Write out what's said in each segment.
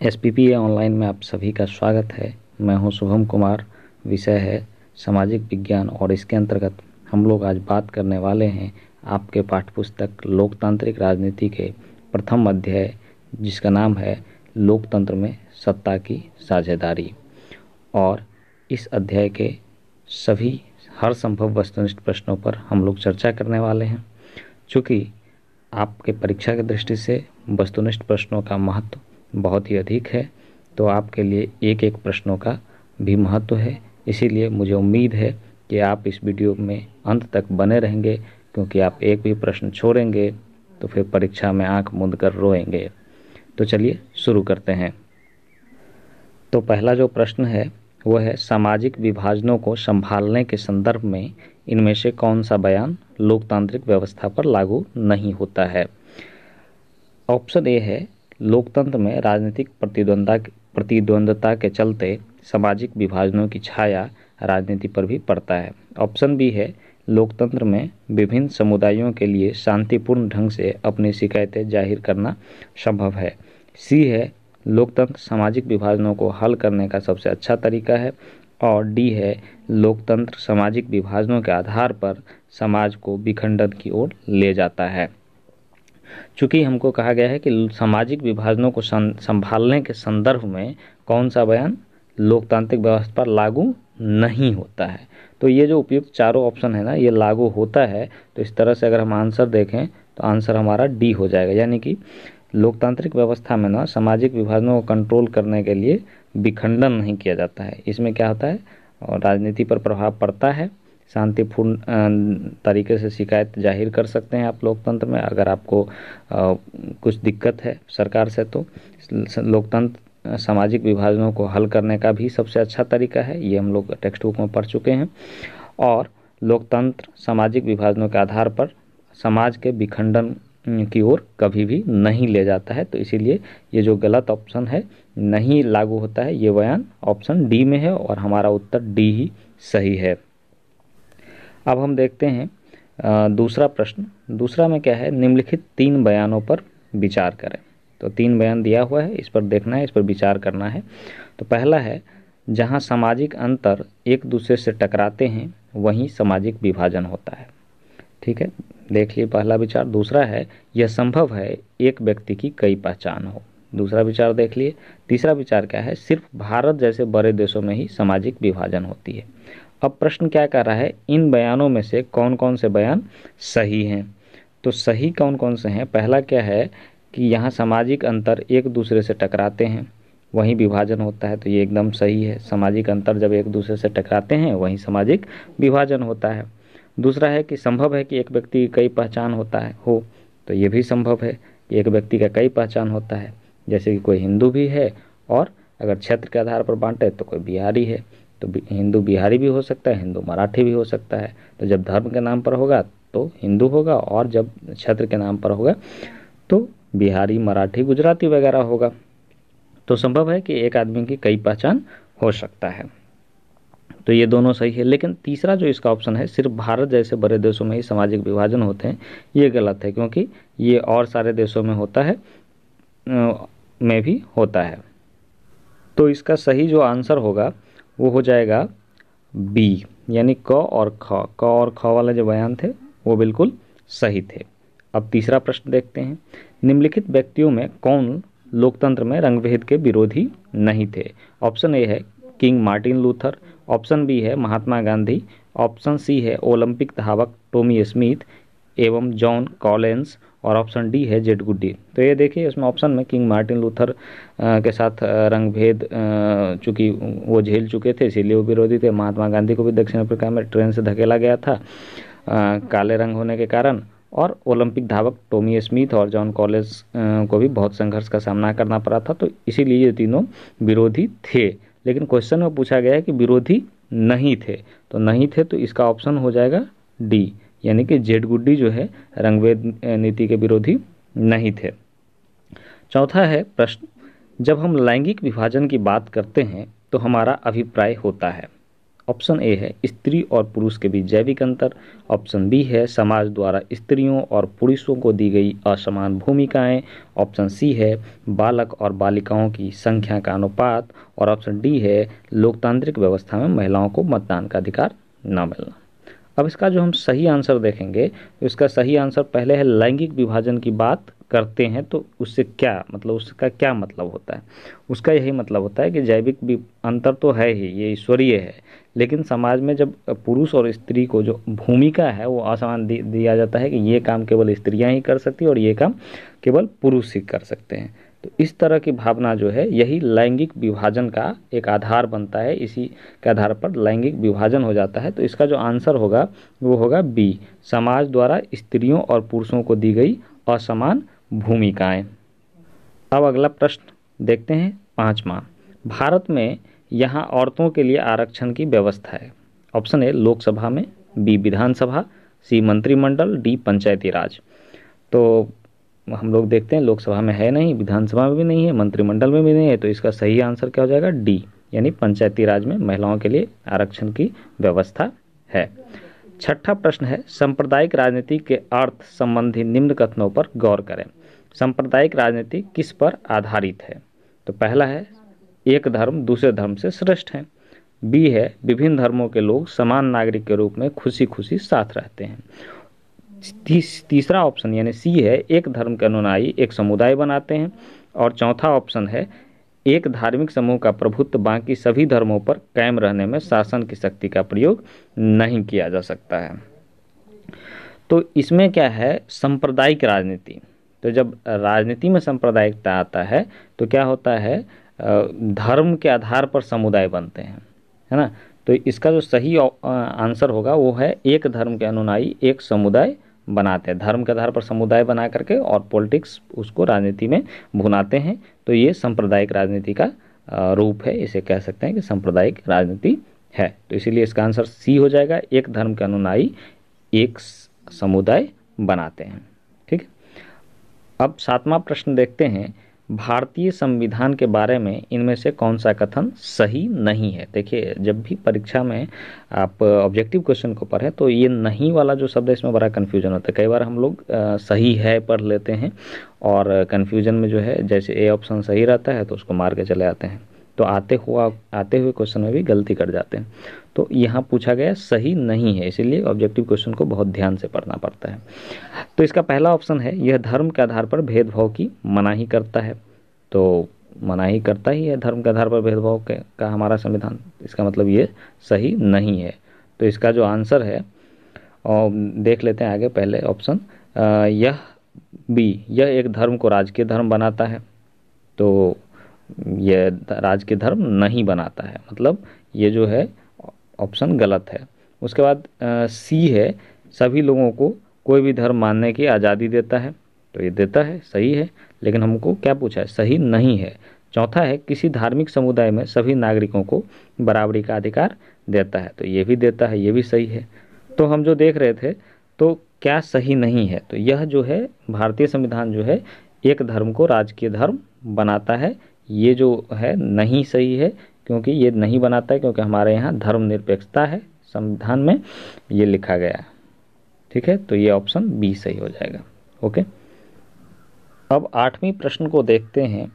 SPPA online में आप सभी का स्वागत है। मैं हूं शुभम कुमार। विषय है सामाजिक विज्ञान और इसके अंतर्गत हम लोग आज बात करने वाले हैं आपके पाठ्यपुस्तक लोकतांत्रिक राजनीति के प्रथम अध्याय, जिसका नाम है लोकतंत्र में सत्ता की साझेदारी। और इस अध्याय के सभी हर संभव वस्तुनिष्ठ प्रश्नों पर हम लोग चर्चा करने वाले हैं। चूँकि आपके परीक्षा की दृष्टि से वस्तुनिष्ठ प्रश्नों का महत्व बहुत ही अधिक है, तो आपके लिए एक एक प्रश्नों का भी महत्व है। इसीलिए मुझे उम्मीद है कि आप इस वीडियो में अंत तक बने रहेंगे, क्योंकि आप एक भी प्रश्न छोड़ेंगे तो फिर परीक्षा में आंख मूंद कर रोएंगे। तो चलिए शुरू करते हैं। तो पहला जो प्रश्न है वो है, सामाजिक विभाजनों को संभालने के संदर्भ में इनमें से कौन सा बयान लोकतांत्रिक व्यवस्था पर लागू नहीं होता है। ऑप्शन ए है, लोकतंत्र में राजनीतिक प्रतिद्वंद्विता के चलते सामाजिक विभाजनों की छाया राजनीति पर भी पड़ता है। ऑप्शन बी है, लोकतंत्र में विभिन्न समुदायों के लिए शांतिपूर्ण ढंग से अपनी शिकायतें जाहिर करना संभव है। सी है, लोकतंत्र सामाजिक विभाजनों को हल करने का सबसे अच्छा तरीका है। और डी है, लोकतंत्र सामाजिक विभाजनों के आधार पर समाज को विखंडन की ओर ले जाता है। चूँकि हमको कहा गया है कि सामाजिक विभाजनों को संभालने के संदर्भ में कौन सा बयान लोकतांत्रिक व्यवस्था पर लागू नहीं होता है, तो ये जो उपयुक्त चारों ऑप्शन है ना, ये लागू होता है। तो इस तरह से अगर हम आंसर देखें तो आंसर हमारा डी हो जाएगा, यानी कि लोकतांत्रिक व्यवस्था में ना सामाजिक विभाजनों को कंट्रोल करने के लिए विखंडन नहीं किया जाता है। इसमें क्या होता है, और राजनीति पर प्रभाव पड़ता है। शांतिपूर्ण तरीके से शिकायत जाहिर कर सकते हैं आप लोकतंत्र में। अगर आपको कुछ दिक्कत है सरकार से, तो लोकतंत्र सामाजिक विभाजनों को हल करने का भी सबसे अच्छा तरीका है। ये हम लोग टेक्स्ट बुक में पढ़ चुके हैं। और लोकतंत्र सामाजिक विभाजनों के आधार पर समाज के विखंडन की ओर कभी भी नहीं ले जाता है। तो इसीलिए ये जो गलत ऑप्शन है, नहीं लागू होता है, ये बयान ऑप्शन डी में है और हमारा उत्तर डी ही सही है। अब हम देखते हैं दूसरा प्रश्न। दूसरा में क्या है, निम्नलिखित 3 बयानों पर विचार करें। तो 3 बयान दिया हुआ है, इस पर देखना है, इस पर विचार करना है। तो पहला है, जहां सामाजिक अंतर एक दूसरे से टकराते हैं वहीं सामाजिक विभाजन होता है। ठीक है, देख लिए पहला विचार। दूसरा है, यह संभव है एक व्यक्ति की कई पहचान हो। दूसरा विचार देख लिए। तीसरा विचार क्या है, सिर्फ भारत जैसे बड़े देशों में ही सामाजिक विभाजन होती है। अब प्रश्न क्या कर रहा है, इन बयानों में से कौन कौन से बयान सही हैं। तो सही कौन कौन से हैं, पहला क्या है कि यहाँ सामाजिक अंतर एक दूसरे से टकराते हैं वहीं विभाजन होता है। तो ये एकदम सही है, सामाजिक अंतर जब एक दूसरे से टकराते हैं वहीं सामाजिक विभाजन होता है। दूसरा है कि संभव है कि एक व्यक्ति की कई पहचान हो, तो ये भी संभव है कि एक व्यक्ति का कई पहचान होता है। जैसे कि कोई हिंदू भी है, और अगर क्षेत्र के आधार पर बांटे तो कोई बिहारी है, तो हिंदू बिहारी भी हो सकता है, हिंदू मराठी भी हो सकता है। तो जब धर्म के नाम पर होगा तो हिंदू होगा, और जब क्षेत्र के नाम पर होगा तो बिहारी, मराठी, गुजराती वगैरह होगा। तो संभव है कि एक आदमी की कई पहचान हो सकता है। तो ये दोनों सही है। लेकिन तीसरा जो इसका ऑप्शन है, सिर्फ भारत जैसे बड़े देशों में ही सामाजिक विभाजन होते हैं, ये गलत है, क्योंकि ये और सारे देशों में होता है, में भी होता है। तो इसका सही जो आंसर होगा वो हो जाएगा बी, यानी क और ख वाले जो बयान थे वो बिल्कुल सही थे। अब तीसरा प्रश्न देखते हैं, निम्नलिखित व्यक्तियों में कौन लोकतंत्र में रंगभेद के विरोधी नहीं थे। ऑप्शन ए है King Martin Luther, option B है महात्मा गांधी, ऑप्शन सी है ओलंपिक धावक टॉमी स्मिथ एवं जॉन कॉलिंस, और ऑप्शन डी है जेड गुडी। तो ये देखिए, इसमें ऑप्शन में किंग मार्टिन लूथर के साथ रंगभेद चूँकि वो झेल चुके थे, इसीलिए वो विरोधी थे। महात्मा गांधी को भी दक्षिण अफ्रीका में ट्रेन से धकेला गया था काले रंग होने के कारण। और ओलंपिक धावक टॉमी स्मिथ और जॉन कॉलिंस को भी बहुत संघर्ष का सामना करना पड़ा था, तो इसीलिए ये तीनों विरोधी थे। लेकिन क्वेश्चन में पूछा गया है कि विरोधी नहीं थे, तो नहीं थे तो इसका ऑप्शन हो जाएगा डी, यानी कि जेड गुड्डी जो है रंगभेद नीति के विरोधी नहीं थे। चौथा है प्रश्न, जब हम लैंगिक विभाजन की बात करते हैं तो हमारा अभिप्राय होता है। ऑप्शन ए है स्त्री और पुरुष के बीच जैविक अंतर, ऑप्शन बी है समाज द्वारा स्त्रियों और पुरुषों को दी गई असमान भूमिकाएं, ऑप्शन सी है बालक और बालिकाओं की संख्या का अनुपात, और ऑप्शन डी है लोकतांत्रिक व्यवस्था में महिलाओं को मतदान का अधिकार न मिलना। अब इसका जो हम सही आंसर देखेंगे तो इसका सही आंसर पहले है लैंगिक विभाजन की बात करते हैं तो उससे क्या मतलब, उसका क्या मतलब होता है। उसका यही मतलब होता है कि जैविक अंतर तो है ही, ये ईश्वरीय है, लेकिन समाज में जब पुरुष और स्त्री को जो भूमिका है वो असमान दिया जाता है कि ये काम केवल स्त्रियां ही कर सकती हैं और ये काम केवल पुरुष ही कर सकते हैं। तो इस तरह की भावना जो है यही लैंगिक विभाजन का एक आधार बनता है, इसी के आधार पर लैंगिक विभाजन हो जाता है। तो इसका जो आंसर होगा वो होगा बी, समाज द्वारा स्त्रियों और पुरुषों को दी गई असमान भूमिकाएं। अब अगला प्रश्न देखते हैं, 5वां। भारत में यहाँ औरतों के लिए आरक्षण की व्यवस्था है। ऑप्शन ए लोकसभा में, बी विधानसभा, सी मंत्रिमंडल, डी पंचायती राज। तो हम लोग देखते हैं लोकसभा में है नहीं, विधानसभा में भी नहीं है, मंत्रिमंडल में भी नहीं है, तो इसका सही आंसर क्या हो जाएगा, डी, यानी पंचायती राज में महिलाओं के लिए आरक्षण की व्यवस्था है। 6ठा प्रश्न है, सांप्रदायिक राजनीति के अर्थ संबंधी निम्न कथनों पर गौर करें। सांप्रदायिक राजनीति किस पर आधारित है? तो पहला है एक धर्म दूसरे धर्म से श्रेष्ठ है, बी है विभिन्न धर्मों के लोग समान नागरिक के रूप में खुशी खुशी साथ रहते हैं, तीसरा ऑप्शन यानी सी है एक धर्म के अनुयायी एक समुदाय बनाते हैं, और चौथा ऑप्शन है एक धार्मिक समूह का प्रभुत्व बाकी सभी धर्मों पर कायम रहने में शासन की शक्ति का प्रयोग नहीं किया जा सकता है। तो इसमें क्या है, सांप्रदायिक राजनीति। तो जब राजनीति में सांप्रदायिकता आता है तो क्या होता है, धर्म के आधार पर समुदाय बनते हैं, है ना। तो इसका जो सही आंसर होगा वो है एक धर्म के अनुयायी एक समुदाय बनाते हैं, धर्म के आधार पर समुदाय बना करके और पॉलिटिक्स उसको राजनीति में भुनाते हैं। तो ये सांप्रदायिक राजनीति का रूप है, इसे कह सकते हैं कि सांप्रदायिक राजनीति है। तो इसीलिए इसका आंसर सी हो जाएगा, एक धर्म के अनुयायी एक समुदाय बनाते हैं। ठीक है, अब 7वां प्रश्न देखते हैं, भारतीय संविधान के बारे में इनमें से कौन सा कथन सही नहीं है। देखिए जब भी परीक्षा में आप ऑब्जेक्टिव क्वेश्चन को पढ़ें तो ये नहीं वाला जो शब्द है इसमें बड़ा कन्फ्यूजन होता है। कई बार हम लोग सही है पढ़ लेते हैं और कन्फ्यूजन में जो है जैसे ए ऑप्शन सही रहता है तो उसको मार के चले आते हैं, तो आते हुए क्वेश्चन में भी गलती कर जाते हैं। तो यहाँ पूछा गया सही नहीं है, इसीलिए ऑब्जेक्टिव क्वेश्चन को बहुत ध्यान से पढ़ना पड़ता है। तो इसका पहला ऑप्शन है यह धर्म के आधार पर भेदभाव की मनाही करता है। तो मनाही करता ही है धर्म के आधार पर भेदभाव का हमारा संविधान, इसका मतलब ये सही नहीं है। तो इसका जो आंसर है और देख लेते हैं आगे, पहले ऑप्शन यह बी, यह एक धर्म को राजकीय धर्म बनाता है। तो यह राजकीय धर्म नहीं बनाता है, मतलब ये जो है ऑप्शन गलत है। उसके बाद सी है सभी लोगों को कोई भी धर्म मानने की आज़ादी देता है। तो ये देता है, सही है, लेकिन हमको क्या पूछा है, सही नहीं है। चौथा है किसी धार्मिक समुदाय में सभी नागरिकों को बराबरी का अधिकार देता है। तो ये भी देता है, ये भी सही है। तो हम जो देख रहे थे तो क्या सही नहीं है, तो यह जो है भारतीय संविधान जो है एक धर्म को राजकीय धर्म बनाता है, ये जो है नहीं सही है, क्योंकि ये नहीं बनाता है क्योंकि हमारे यहाँ धर्मनिरपेक्षता है संविधान में, ये लिखा गया है। ठीक है, तो ये ऑप्शन बी सही हो जाएगा। ओके, अब 8वें प्रश्न को देखते हैं।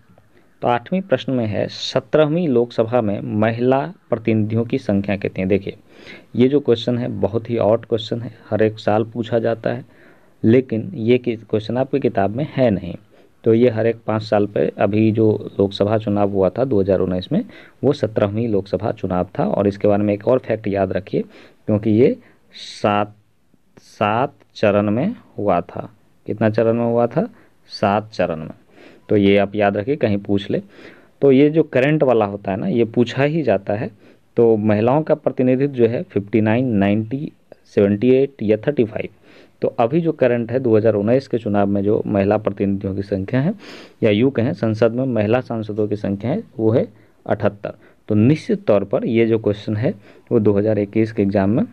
तो 8वें प्रश्न में है 17वीं लोकसभा में महिला प्रतिनिधियों की संख्या कितनी है। देखिए ये जो क्वेश्चन है बहुत ही ऑड क्वेश्चन है, हर एक साल पूछा जाता है, लेकिन ये क्वेश्चन आपकी किताब में है नहीं। तो ये हर एक 5 साल पे, अभी जो लोकसभा चुनाव हुआ था 2019 में, वो 17वीं लोकसभा चुनाव था। और इसके बारे में एक और फैक्ट याद रखिए, क्योंकि ये 7 चरण में हुआ था। कितना चरण में हुआ था, 7 चरण में। तो ये आप याद रखिए, कहीं पूछ ले। तो ये जो करंट वाला होता है ना, ये पूछा ही जाता है। तो महिलाओं का प्रतिनिधित्व जो है 59, 90, 78 या 35। तो अभी जो करंट है 2019 के चुनाव में जो महिला प्रतिनिधियों की संख्या है, या यूँ कहें संसद में महिला सांसदों की संख्या है, वो है 78। तो निश्चित तौर पर ये जो क्वेश्चन है वो 2021 के एग्जाम में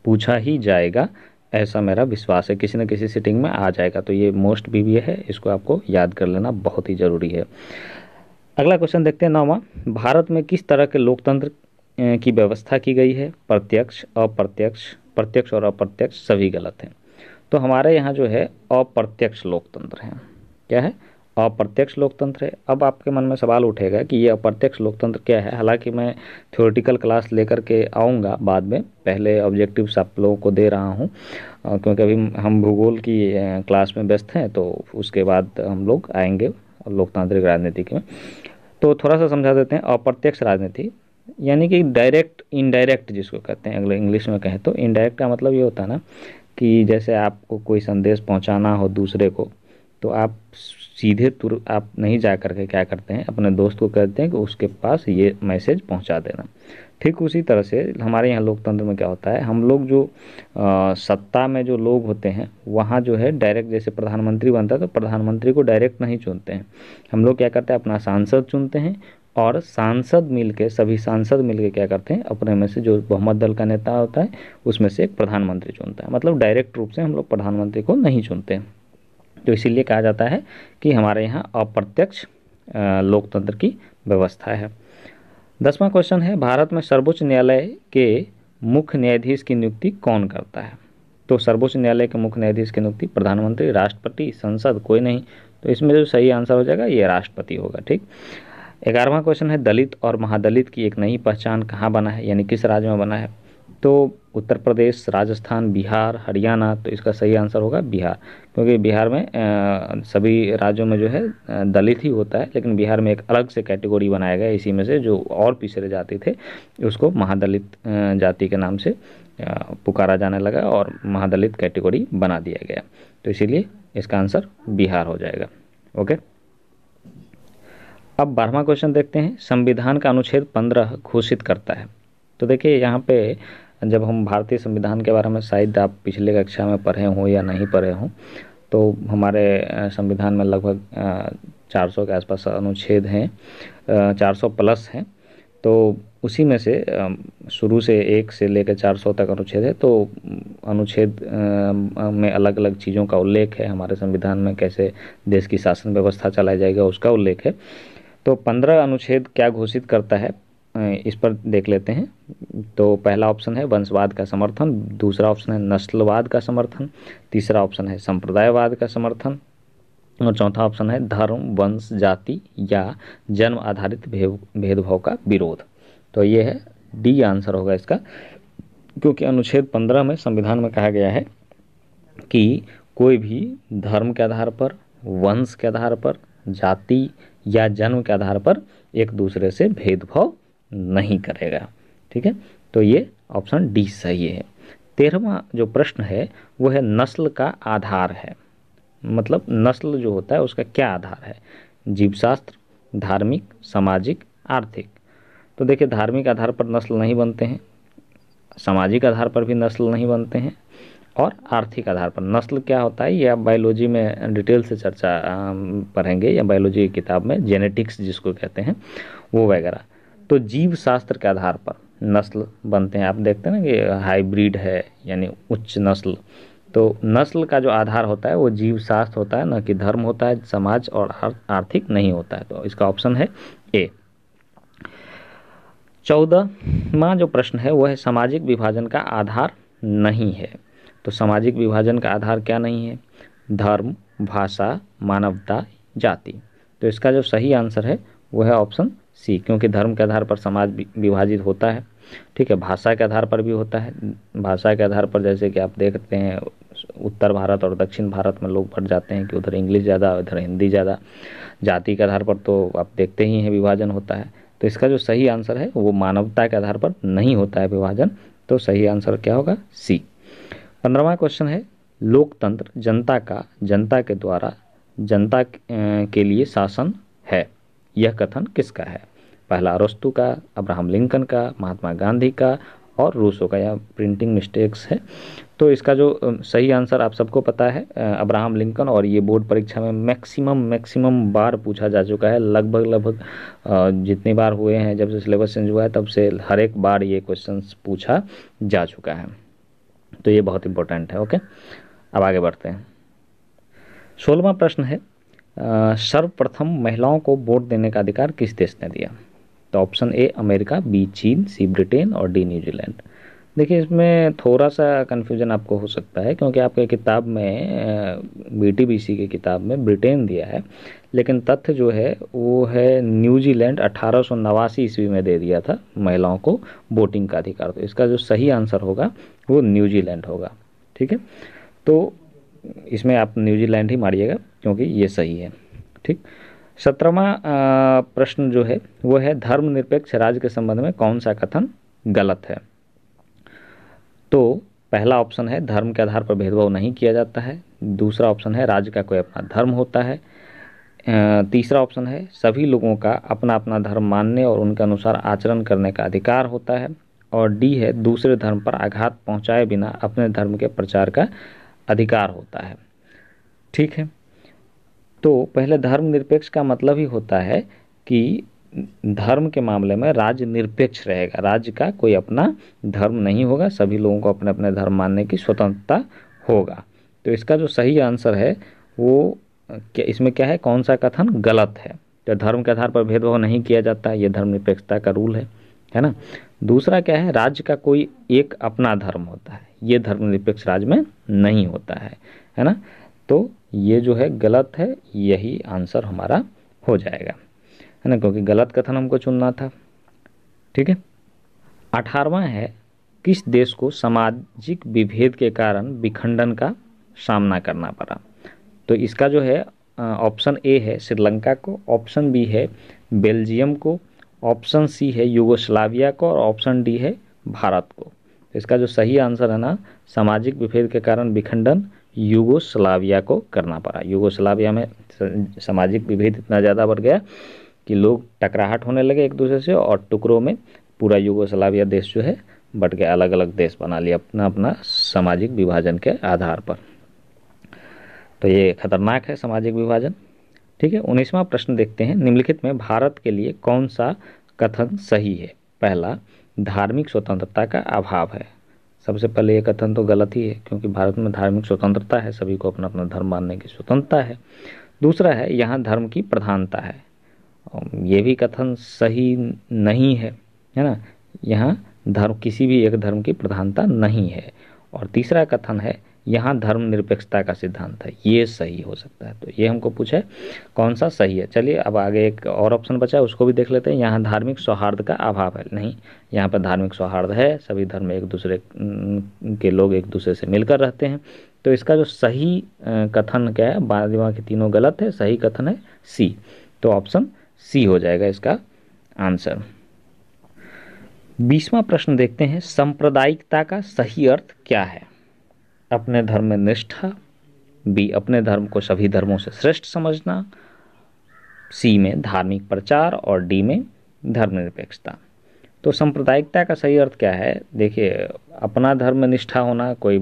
पूछा ही जाएगा, ऐसा मेरा विश्वास है, किसी न किसी सिटिंग में आ जाएगा। तो ये मोस्ट भी है, इसको आपको याद कर लेना बहुत ही ज़रूरी है। अगला क्वेश्चन देखते हैं 9वां, भारत में किस तरह के लोकतंत्र की व्यवस्था की गई है, प्रत्यक्ष अप्रत्यक्ष, प्रत्यक्ष और अप्रत्यक्ष सभी गलत हैं। तो हमारे यहाँ जो है अप्रत्यक्ष लोकतंत्र है। क्या है? अप्रत्यक्ष लोकतंत्र है। अब आपके मन में सवाल उठेगा कि ये अप्रत्यक्ष लोकतंत्र क्या है। हालांकि मैं थ्योरेटिकल क्लास लेकर के आऊँगा बाद में, पहले ऑब्जेक्टिव्स आप लोगों को दे रहा हूँ क्योंकि अभी हम भूगोल की क्लास में व्यस्त हैं, तो उसके बाद हम लोग आएंगे लोकतांत्रिक राजनीति में। तो थोड़ा सा समझा देते हैं। अप्रत्यक्ष राजनीति यानी कि डायरेक्ट इनडायरेक्ट जिसको कहते हैं, अगर इंग्लिश में कहें तो इनडायरेक्ट का मतलब ये होता है ना कि जैसे आपको कोई संदेश पहुंचाना हो दूसरे को, तो आप सीधे तुरंत आप नहीं जा करके क्या करते हैं, अपने दोस्त को कहते हैं कि उसके पास ये मैसेज पहुंचा देना। ठीक उसी तरह से हमारे यहाँ लोकतंत्र में क्या होता है, हम लोग जो सत्ता में जो लोग होते हैं वहाँ जो है डायरेक्ट, जैसे प्रधानमंत्री बनता है तो प्रधानमंत्री को डायरेक्ट नहीं चुनते हैं। हम लोग क्या करते हैं, अपना सांसद चुनते हैं और सांसद मिलके, सभी सांसद मिलके क्या करते हैं, अपने में से जो बहुमत दल का नेता होता है उसमें से एक प्रधानमंत्री चुनता है। मतलब डायरेक्ट रूप से हम लोग प्रधानमंत्री को नहीं चुनते हैं। तो इसीलिए कहा जाता है कि हमारे यहाँ अप्रत्यक्ष लोकतंत्र की व्यवस्था है। 10वां क्वेश्चन है, भारत में सर्वोच्च न्यायालय के मुख्य न्यायाधीश की नियुक्ति कौन करता है? तो सर्वोच्च न्यायालय के मुख्य न्यायाधीश की नियुक्ति प्रधानमंत्री, राष्ट्रपति, संसद, कोई नहीं। तो इसमें जो सही आंसर हो जाएगा ये राष्ट्रपति होगा। ठीक। 11वां क्वेश्चन है, दलित और महादलित की एक नई पहचान कहाँ बना है, यानी किस राज्य में बना है? तो उत्तर प्रदेश, राजस्थान, बिहार, हरियाणा। तो इसका सही आंसर होगा बिहार, क्योंकि बिहार में सभी राज्यों में जो है दलित ही होता है, लेकिन बिहार में एक अलग से कैटेगरी बनाया गया इसी में से, जो और पिछड़े जाति थे उसको महादलित जाति के नाम से पुकारा जाने लगा और महादलित कैटेगरी बना दिया गया। तो इसीलिए इसका आंसर बिहार हो जाएगा। ओके। अब 12वां क्वेश्चन देखते हैं, संविधान का अनुच्छेद 15 घोषित करता है। तो देखिए यहाँ पे जब हम भारतीय संविधान के बारे में शायद आप पिछले कक्षा में पढ़े हों या नहीं पढ़े हों, तो हमारे संविधान में लगभग 400 के आसपास अनुच्छेद हैं, 400 प्लस हैं। तो उसी में से शुरू से 1 से लेकर 400 तक अनुच्छेद है। तो अनुच्छेद में अलग अलग चीज़ों का उल्लेख है, हमारे संविधान में कैसे देश की शासन व्यवस्था चलाई जाएगा उसका उल्लेख है। तो 15 अनुच्छेद क्या घोषित करता है इस पर देख लेते हैं। तो पहला ऑप्शन है वंशवाद का समर्थन, दूसरा ऑप्शन है नस्लवाद का समर्थन, तीसरा ऑप्शन है संप्रदायवाद का समर्थन और चौथा ऑप्शन है धर्म, वंश, जाति या जन्म आधारित भेदभाव का विरोध। तो ये है डी आंसर होगा इसका, क्योंकि अनुच्छेद 15 में संविधान में कहा गया है कि कोई भी धर्म के आधार पर, वंश के आधार पर, जाति या जन्म के आधार पर एक दूसरे से भेदभाव नहीं करेगा। ठीक है, तो ये ऑप्शन डी सही है। 13वां जो प्रश्न है वो है नस्ल का आधार है, मतलब नस्ल जो होता है उसका क्या आधार है? जीवशास्त्र, धार्मिक, सामाजिक, आर्थिक। तो देखिए धार्मिक आधार पर नस्ल नहीं बनते हैं, सामाजिक आधार पर भी नस्ल नहीं बनते हैं और आर्थिक आधार पर। नस्ल क्या होता है ये आप बायोलॉजी में डिटेल से चर्चा पढ़ेंगे, या बायोलॉजी की किताब में जेनेटिक्स जिसको कहते हैं वो वगैरह। तो जीव शास्त्र के आधार पर नस्ल बनते हैं। आप देखते हैं ना कि हाइब्रिड है यानी उच्च नस्ल। तो नस्ल का जो आधार होता है वो जीव शास्त्र होता है, न कि धर्म होता है, समाज और आर्थिक नहीं होता है। तो इसका ऑप्शन है ए। 14वां जो प्रश्न है वो है सामाजिक विभाजन का आधार नहीं है। तो सामाजिक विभाजन का आधार क्या नहीं है? धर्म, भाषा, मानवता, जाति। तो इसका जो सही आंसर है वो है ऑप्शन सी, क्योंकि धर्म के आधार पर समाज विभाजित होता है। ठीक है, भाषा के आधार पर भी होता है। भाषा के आधार पर जैसे कि आप देखते हैं उत्तर भारत और दक्षिण भारत में लोग बढ़ जाते हैं कि उधर इंग्लिश ज़्यादा, उधर हिंदी ज़्यादा। जाति के आधार पर तो आप देखते ही हैं विभाजन होता है। तो इसका जो सही आंसर है वो मानवता के आधार पर नहीं होता है विभाजन। तो सही आंसर क्या होगा? सी। 15वां क्वेश्चन है लोकतंत्र जनता का, जनता के द्वारा जनता के लिए शासन है, यह कथन किसका है? पहला अरस्तू का, अब्राहम लिंकन का, महात्मा गांधी का और रूसो का। या प्रिंटिंग मिस्टेक्स है। तो इसका जो सही आंसर आप सबको पता है अब्राहम लिंकन, और ये बोर्ड परीक्षा में मैक्सिमम बार पूछा जा चुका है। लगभग जितनी बार हुए हैं जब से सिलेबस चेंज हुआ है तब से हर एक बार ये क्वेश्चन पूछा जा चुका है। तो ये बहुत इंपॉर्टेंट है। ओके, अब आगे बढ़ते हैं। 16वां प्रश्न है सर्वप्रथम महिलाओं को वोट देने का अधिकार किस देश ने दिया? तो ऑप्शन ए अमेरिका, बी चीन, सी ब्रिटेन और डी न्यूजीलैंड। देखिए इसमें थोड़ा सा कन्फ्यूजन आपको हो सकता है क्योंकि आपके किताब में BTBC की किताब में ब्रिटेन दिया है, लेकिन तथ्य जो है वो है न्यूजीलैंड 1889 ईस्वी में दे दिया था महिलाओं को वोटिंग का अधिकार। तो इसका जो सही आंसर होगा वो न्यूजीलैंड होगा। ठीक है, तो इसमें आप न्यूजीलैंड ही मारिएगा क्योंकि ये सही है। ठीक, 17वां प्रश्न जो है वो है धर्मनिरपेक्ष राज्य के संबंध में कौन सा कथन गलत है। तो पहला ऑप्शन है धर्म के आधार पर भेदभाव नहीं किया जाता है। दूसरा ऑप्शन है राज्य का कोई अपना धर्म होता है। तीसरा ऑप्शन है सभी लोगों का अपना अपना धर्म मानने और उनके अनुसार आचरण करने का अधिकार होता है। और डी है दूसरे धर्म पर आघात पहुंचाए बिना अपने धर्म के प्रचार का अधिकार होता है। ठीक है, तो पहले धर्मनिरपेक्ष का मतलब ही होता है कि धर्म के मामले में राज्य निरपेक्ष रहेगा, राज्य का कोई अपना धर्म नहीं होगा, सभी लोगों को अपने अपने धर्म मानने की स्वतंत्रता होगा। तो इसका जो सही आंसर है वो इसमें क्या है, कौन सा कथन गलत है। तो धर्म के आधार पर भेदभाव नहीं किया जाता, ये धर्मनिरपेक्षता का रूल है ना। दूसरा क्या है, राज्य का कोई एक अपना धर्म होता है, ये धर्मनिरपेक्ष राज्य में नहीं होता है ना। तो ये जो है गलत है, यही आंसर हमारा हो जाएगा, है ना, क्योंकि गलत कथन हमको चुनना था। ठीक है, 18वां है किस देश को सामाजिक विभेद के कारण विखंडन का सामना करना पड़ा। तो इसका जो है ऑप्शन ए है श्रीलंका को, ऑप्शन बी है बेल्जियम को, ऑप्शन सी है यूगोस्लाविया को और ऑप्शन डी है भारत को। तो इसका जो सही आंसर है ना, सामाजिक विभेद के कारण विखंडन यूगोस्लाविया को करना पड़ा। यूगोस्लाविया में सामाजिक विभेद इतना ज़्यादा बढ़ गया कि लोग टकराहट होने लगे एक दूसरे से और टुकड़ों में पूरा यूगोस्लाविया देश जो है बट गया, अलग अलग देश बना लिया अपना अपना सामाजिक विभाजन के आधार पर। तो ये खतरनाक है सामाजिक विभाजन। ठीक है, 19वां प्रश्न देखते हैं, निम्नलिखित में भारत के लिए कौन सा कथन सही है। पहला, धार्मिक स्वतंत्रता का अभाव है। सबसे पहले ये कथन तो गलत ही है क्योंकि भारत में धार्मिक स्वतंत्रता है, सभी को अपना अपना धर्म मानने की स्वतंत्रता है। दूसरा है यहाँ धर्म की प्रधानता है, ये भी कथन सही नहीं है ना, यहाँ धर्म किसी भी एक धर्म की प्रधानता नहीं है। और तीसरा कथन है यहाँ धर्मनिरपेक्षता का सिद्धांत है, ये सही हो सकता है। तो ये हमको पूछा है कौन सा सही है। चलिए अब आगे एक और ऑप्शन बचा है, उसको भी देख लेते हैं। यहाँ धार्मिक सौहार्द का अभाव है, नहीं, यहाँ पर धार्मिक सौहार्द है, सभी धर्म एक दूसरे के लोग एक दूसरे से मिलकर रहते हैं। तो इसका जो सही कथन क्या है, बाद के तीनों गलत है, सही कथन है सी। तो ऑप्शन सी हो जाएगा इसका आंसर। 20वां प्रश्न देखते हैं, सांप्रदायिकता का सही अर्थ क्या है। अपने धर्म में निष्ठा, बी अपने धर्म को सभी धर्मों से श्रेष्ठ समझना, सी में धार्मिक प्रचार और डी में धर्मनिरपेक्षता। तो सांप्रदायिकता का सही अर्थ क्या है। देखिए अपना धर्म में निष्ठा होना कोई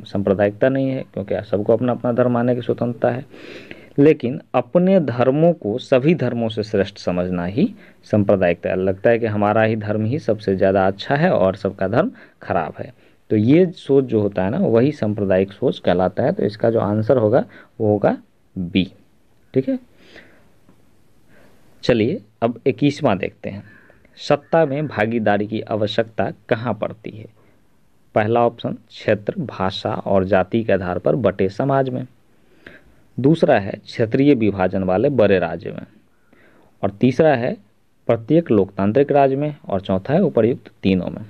सांप्रदायिकता नहीं है क्योंकि सबको अपना अपना धर्म मानने की स्वतंत्रता है, लेकिन अपने धर्मों को सभी धर्मों से श्रेष्ठ समझना ही सांप्रदायिकता है। लगता है कि हमारा ही धर्म ही सबसे ज़्यादा अच्छा है और सबका धर्म खराब है। तो ये सोच जो होता है ना, वही सांप्रदायिक सोच कहलाता है। तो इसका जो आंसर होगा वो होगा बी। ठीक है, चलिए अब 21वां देखते हैं, सत्ता में भागीदारी की आवश्यकता कहाँ पड़ती है। पहला ऑप्शन क्षेत्र, भाषा और जाति के आधार पर बटे समाज में। दूसरा है क्षेत्रीय विभाजन वाले बड़े राज्य में। और तीसरा है प्रत्येक लोकतांत्रिक राज्य में। और चौथा है उपर्युक्त तीनों में।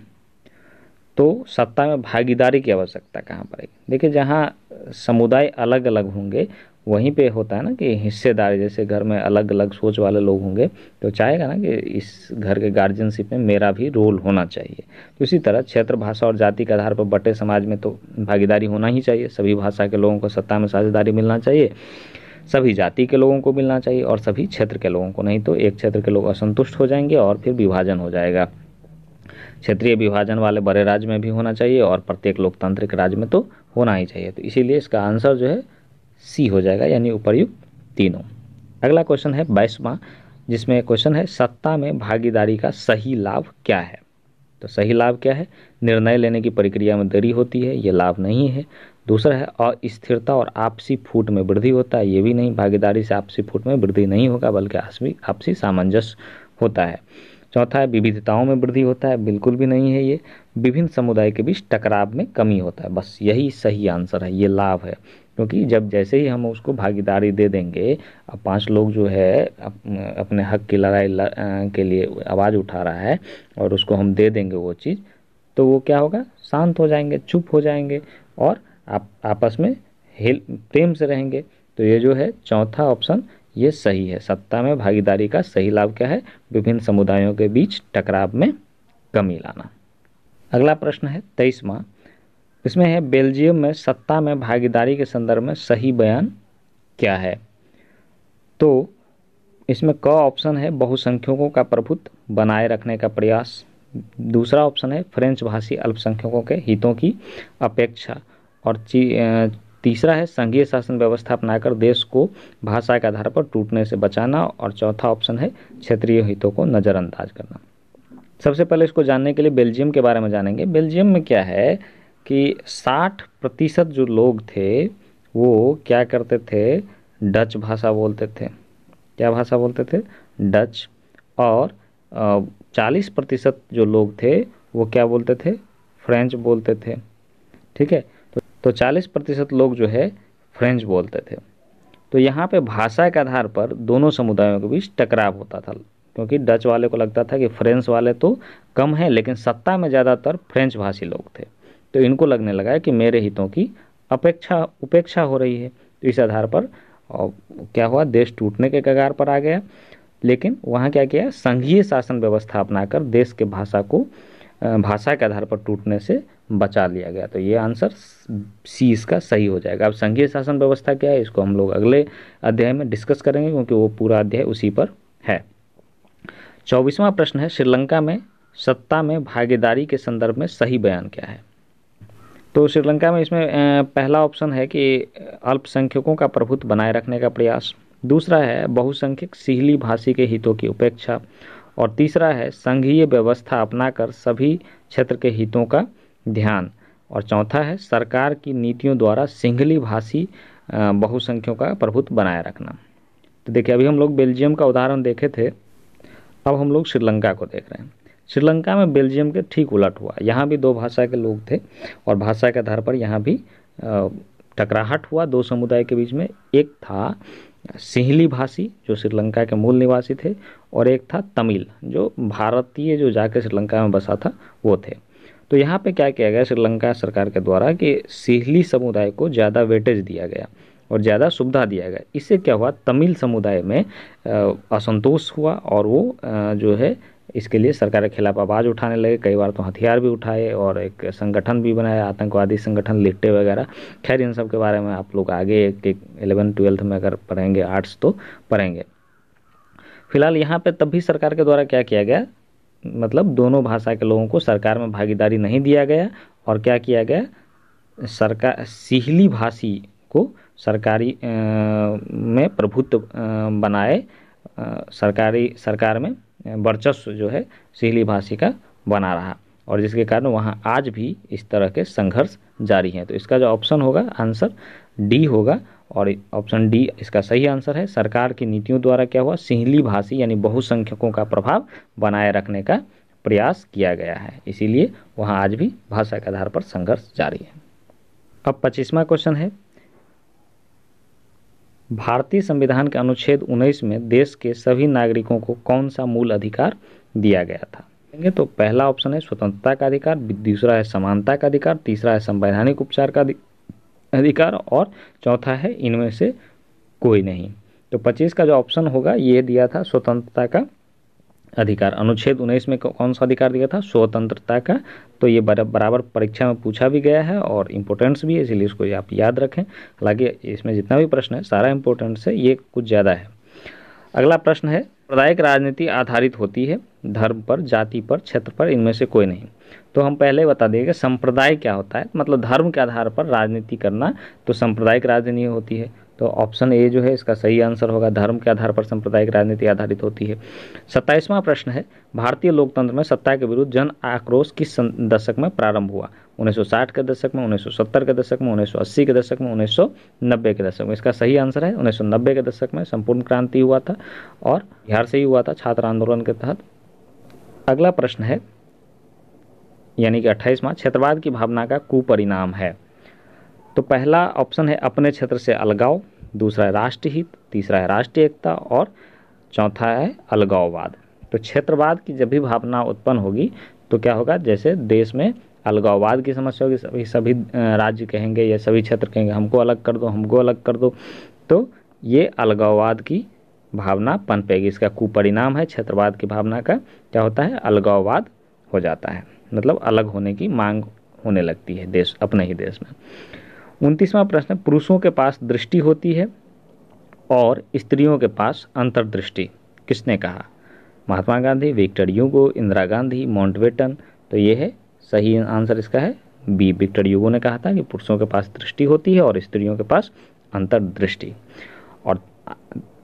तो सत्ता में भागीदारी की आवश्यकता कहाँ पड़ेगी। देखिए जहाँ समुदाय अलग अलग होंगे वहीं पे होता है ना कि हिस्सेदारी, जैसे घर में अलग अलग सोच वाले लोग होंगे तो चाहेगा ना कि इस घर के गार्जियनशिप में मेरा भी रोल होना चाहिए। तो इसी तरह क्षेत्र, भाषा और जाति के आधार पर बटे समाज में तो भागीदारी होना ही चाहिए। सभी भाषा के लोगों को सत्ता में साझेदारी मिलना चाहिए, सभी जाति के लोगों को मिलना चाहिए और सभी क्षेत्र के लोगों को, नहीं तो एक क्षेत्र के लोग असंतुष्ट हो जाएंगे और फिर विभाजन हो जाएगा। क्षेत्रीय विभाजन वाले बड़े राज्य में भी होना चाहिए और प्रत्येक लोकतांत्रिक राज्य में तो होना ही चाहिए। तो इसीलिए इसका आंसर जो है सी हो जाएगा, यानी उपर्युक्त तीनों। अगला क्वेश्चन है 22वां, जिसमें क्वेश्चन है सत्ता में भागीदारी का सही लाभ क्या है। तो सही लाभ क्या है, निर्णय लेने की प्रक्रिया में देरी होती है, ये लाभ नहीं है। दूसरा है अस्थिरता और आपसी फूट में वृद्धि होता है, ये भी नहीं, भागीदारी से आपसी फूट में वृद्धि नहीं होगा बल्कि आपसी सामंजस्य होता है। चौथा है विविधताओं में वृद्धि होता है, बिल्कुल भी नहीं है ये। विभिन्न समुदाय के बीच टकराव में कमी होता है, बस यही सही आंसर है, ये लाभ है। क्योंकि जब जैसे ही हम उसको भागीदारी दे देंगे, अब 5 लोग जो है अपने हक की लड़ाई के लिए आवाज़ उठा रहा है और उसको हम दे देंगे वो चीज़, तो वो क्या होगा, शांत हो जाएंगे, चुप हो जाएंगे और आप आपस में प्रेम से रहेंगे। तो ये जो है चौथा ऑप्शन ये सही है। सत्ता में भागीदारी का सही लाभ क्या है, विभिन्न समुदायों के बीच टकराव में कमी लाना। अगला प्रश्न है 23वां, इसमें है बेल्जियम में सत्ता में भागीदारी के संदर्भ में सही बयान क्या है। तो इसमें क ऑप्शन है बहुसंख्यकों का प्रभुत्व बनाए रखने का प्रयास। दूसरा ऑप्शन है फ्रेंच भाषी अल्पसंख्यकों के हितों की अपेक्षा। और तीसरा है संघीय शासन व्यवस्था अपनाकर देश को भाषा के आधार पर टूटने से बचाना। और चौथा ऑप्शन है क्षेत्रीय हितों को नज़रअंदाज करना। सबसे पहले इसको जानने के लिए बेल्जियम के बारे में जानेंगे। बेल्जियम में क्या है कि 60% जो लोग थे वो क्या करते थे, डच भाषा बोलते थे। क्या भाषा बोलते थे, डच। और 40% जो लोग थे वो क्या बोलते थे, फ्रेंच बोलते थे। ठीक है, तो 40% लोग जो है फ्रेंच बोलते थे। तो यहाँ पे भाषा के आधार पर दोनों समुदायों के बीच टकराव होता था, क्योंकि डच वाले को लगता था कि फ्रेंच वाले तो कम हैं, लेकिन सत्ता में ज़्यादातर फ्रेंच भाषी लोग थे। तो इनको लगने लगा कि मेरे हितों की उपेक्षा हो रही है। तो इस आधार पर क्या हुआ, देश टूटने के कगार पर आ गया। लेकिन वहाँ क्या किया, संघीय शासन व्यवस्था अपनाकर देश के भाषा के आधार पर टूटने से बचा लिया गया। तो ये आंसर सी इसका सही हो जाएगा। अब संघीय शासन व्यवस्था क्या है, इसको हम लोग अगले अध्याय में डिस्कस करेंगे, क्योंकि वो पूरा अध्याय उसी पर है। 24वां प्रश्न है श्रीलंका में सत्ता में भागीदारी के संदर्भ में सही बयान क्या है। तो श्रीलंका में इसमें पहला ऑप्शन है कि अल्पसंख्यकों का प्रभुत्व बनाए रखने का प्रयास। दूसरा है बहुसंख्यक सीहली भाषी के हितों की उपेक्षा। और तीसरा है संघीय व्यवस्था अपनाकर सभी क्षेत्र के हितों का ध्यान। और चौथा है सरकार की नीतियों द्वारा सिंहली भाषी बहुसंख्यकों का प्रभुत्व बनाए रखना। तो देखिए, अभी हम लोग बेल्जियम का उदाहरण देखे थे, अब हम लोग श्रीलंका को देख रहे हैं। श्रीलंका में बेल्जियम के ठीक उलट हुआ। यहाँ भी 2 भाषा के लोग थे और भाषा के आधार पर यहाँ भी टकराहट हुआ 2 समुदाय के बीच में। एक था सिंहली भाषी जो श्रीलंका के मूल निवासी थे, और एक था तमिल जो भारतीय जो जाके श्रीलंका में बसा था वो थे। तो यहाँ पे क्या किया गया श्रीलंका सरकार के द्वारा कि सिंहली समुदाय को ज़्यादा वेटेज दिया गया और ज़्यादा सुविधा दिया गया। इससे क्या हुआ, तमिल समुदाय में असंतोष हुआ और वो जो है इसके लिए सरकार के खिलाफ आवाज़ उठाने लगे। कई बार तो हथियार भी उठाए और एक संगठन भी बनाया, आतंकवादी संगठन लिट्टे वगैरह। खैर इन सब के बारे में आप लोग आगे 11th-12th में अगर पढ़ेंगे आर्ट्स तो पढ़ेंगे। फिलहाल यहाँ पे तब भी सरकार के द्वारा क्या किया गया, मतलब दोनों भाषा के लोगों को सरकार में भागीदारी नहीं दिया गया। और क्या किया गया, सरकार सिंहली भाषी को सरकारी में प्रभुत्व बनाए, सरकार में वर्चस्व जो है सिंहली भाषी का बना रहा। और जिसके कारण वहाँ आज भी इस तरह के संघर्ष जारी हैं। तो इसका जो ऑप्शन होगा आंसर डी होगा, और ऑप्शन डी इसका सही आंसर है। सरकार की नीतियों द्वारा क्या हुआ, सिंहली भाषी यानी बहुसंख्यकों का प्रभाव बनाए रखने का प्रयास किया गया है, इसीलिए वहाँ आज भी भाषा के आधार पर संघर्ष जारी है। अब 25वां क्वेश्चन है, भारतीय संविधान के अनुच्छेद 19 में देश के सभी नागरिकों को कौन सा मूल अधिकार दिया गया था। तो पहला ऑप्शन है स्वतंत्रता का अधिकार, दूसरा है समानता का अधिकार, तीसरा है संवैधानिक उपचार का अधिकार, और चौथा है इनमें से कोई नहीं। तो 25 का जो ऑप्शन होगा ये दिया था स्वतंत्रता का अधिकार। अनुच्छेद 19 में कौन सा अधिकार दिया था, स्वतंत्रता का। तो ये बराबर परीक्षा में पूछा भी गया है और इम्पोर्टेंस भी है, इसलिए इसको आप याद रखें। हालांकि इसमें जितना भी प्रश्न है सारा इम्पोर्टेंस है, ये कुछ ज़्यादा है। अगला प्रश्न है, सांप्रदायिक राजनीति आधारित होती है धर्म पर, जाति पर, क्षेत्र पर, इनमें से कोई नहीं। तो हम पहले बता देंगे कि संप्रदाय क्या होता है, मतलब धर्म के आधार पर राजनीति करना, तो सांप्रदायिक राजनीति होती है। तो ऑप्शन ए जो है इसका सही आंसर होगा, धर्म के आधार पर सांप्रदायिक राजनीति आधारित होती है। 27वां प्रश्न है, भारतीय लोकतंत्र में सत्ता के विरुद्ध जन आक्रोश किस दशक में प्रारंभ हुआ। 1960 के दशक में, 1970 के दशक में, 1980 के दशक में, 1990 के दशक में। इसका सही आंसर है 1990 के दशक में संपूर्ण क्रांति हुआ था और बिहार से ही हुआ था छात्र आंदोलन के तहत। अगला प्रश्न है यानी कि 28वां, क्षेत्रवाद की भावना का कुपरिणाम है। तो पहला ऑप्शन है अपने क्षेत्र से अलगाव, दूसरा है राष्ट्रहित, तीसरा है राष्ट्रीय एकता और चौथा है अलगाववाद। तो क्षेत्रवाद की जब भी भावना उत्पन्न होगी तो क्या होगा, जैसे देश में अलगाववाद की समस्या होगी, सभी राज्य कहेंगे या सभी क्षेत्र कहेंगे हमको अलग कर दो, हमको अलग कर दो, तो ये अलगाववाद की भावना पनपेगी। इसका कुपरिणाम है क्षेत्रवाद की भावना का क्या होता है, अलगाववाद हो जाता है, मतलब अलग होने की मांग होने लगती है देश, अपने ही देश में। 29वां प्रश्न, पुरुषों के पास दृष्टि होती है और स्त्रियों के पास अंतर्दृष्टि, किसने कहा? Mahatma Gandhi, Victor Hugo, Indira Gandhi, Mountbatten. तो ये है सही आंसर, इसका है बी। विक्टर ह्यूगो ने कहा था कि पुरुषों के पास दृष्टि होती है और स्त्रियों के पास अंतर्दृष्टि। और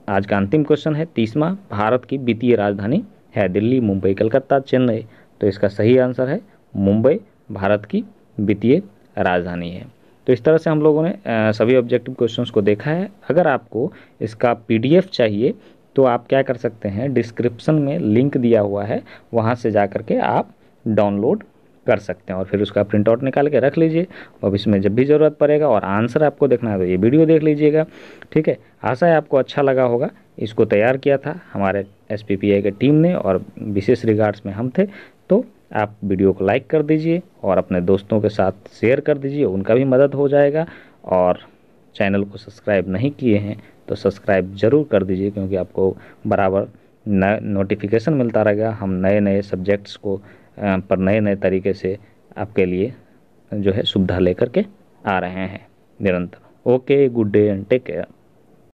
आज का अंतिम क्वेश्चन है 30वां, भारत की वित्तीय राजधानी है दिल्ली, मुंबई, कलकत्ता, चेन्नई। तो इसका सही आंसर है मुंबई भारत की वित्तीय राजधानी है। तो इस तरह से हम लोगों ने सभी ऑब्जेक्टिव क्वेश्चंस को देखा है। अगर आपको इसका पीडीएफ चाहिए तो आप क्या कर सकते हैं, डिस्क्रिप्शन में लिंक दिया हुआ है, वहाँ से जा कर के आप डाउनलोड कर सकते हैं और फिर उसका प्रिंट आउट निकाल के रख लीजिए। और इसमें जब भी ज़रूरत पड़ेगा और आंसर आपको देखना है तो ये वीडियो देख लीजिएगा। ठीक है, आशा है आपको अच्छा लगा होगा। इसको तैयार किया था हमारे SPPI के टीम ने और विशेष रिगार्ड्स में हम थे। तो आप वीडियो को लाइक कर दीजिए और अपने दोस्तों के साथ शेयर कर दीजिए, उनका भी मदद हो जाएगा। और चैनल को सब्सक्राइब नहीं किए हैं तो सब्सक्राइब ज़रूर कर दीजिए, क्योंकि आपको बराबर नोटिफिकेशन मिलता रहेगा। हम नए नए सब्जेक्ट्स को पर नए नए तरीके से आपके लिए जो है सुविधा लेकर के आ रहे हैं निरंतर। Okay, good day and take care.